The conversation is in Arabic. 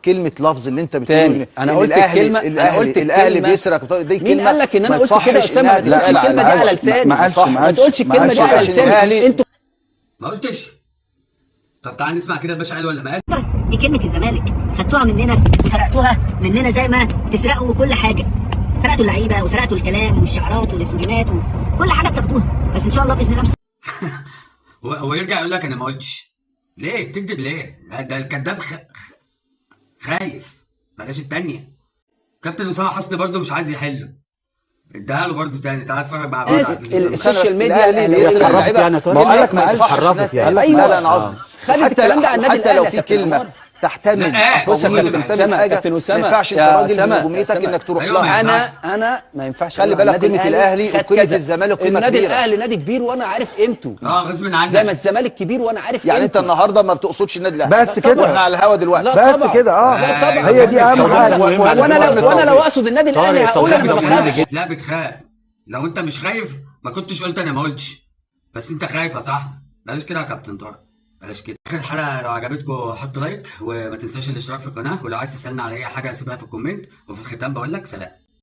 كلمه لفظ اللي انت بتقوله تاني انا قلت الكلمه، انا قلت الاهلي بيسرق، دي كلمه مين قال لك ان انا قلت كده يا اسامه؟ ما تقولش الكلمه دي على لساني، ما تقولش الكلمه دي على لساني. انتوا ما قلتش. طب تعال نسمع كده الباشا قال ولا ما قال؟ دي كلمة الزمالك، خدتوها مننا وسرقتوها مننا زي ما تسرقوا كل حاجة. سرقتوا اللعيبة وسرقتوا الكلام والشعارات والاسلوجانات وكل حاجة بتاخدوها، بس إن شاء الله بإذن الله مش هو يرجع يقول لك أنا ما قلتش. ليه؟ بتكذب ليه؟ ده الكذاب خايف. بلاش التانية. كابتن أسامة حسني برضه مش عايز يحله. اديها له برضه تاني، تعال اتفرج مع بعض. السوشيال ميديا حرفت يعني، ما قال لك ما قالش حرفت يعني. لا انا قصدي خدت الكلام ده عن النادي حتى لو في كلمه تحتمل بص يا كابتن اسامه، ما ينفعش انت راجل من نجوميتك انك تروح لها. انا ما ينفعش. خلي بالك قيمه الاهلي وقيمه الزمالك قيمه كبيره. النادي الاهلي نادي كبير وانا عارف قيمته. غصب عنك. زي ما الزمالك كبير وانا عارف يعني قيمته. انت النهارده ما بتقصدش النادي الاهلي بس كده واحنا على الهوا دلوقتي بس كده. هي دي اهم حاجه. وانا لو اقصد النادي الاهلي هقول انا ما بخافش. لا بتخاف. لو انت مش خايف ما كنتش قلت انا ما قلتش. بس انت خايف يا صاحبي. بلاش كده يا كابتن طارق، بلاش كده. اخر الحلقه لو عجبتكم حط لايك وما تنساش الاشتراك في القناه، ولو عايز تسالني على اي حاجه سيبها في الكومنت، وفي الختام بقول لك سلام.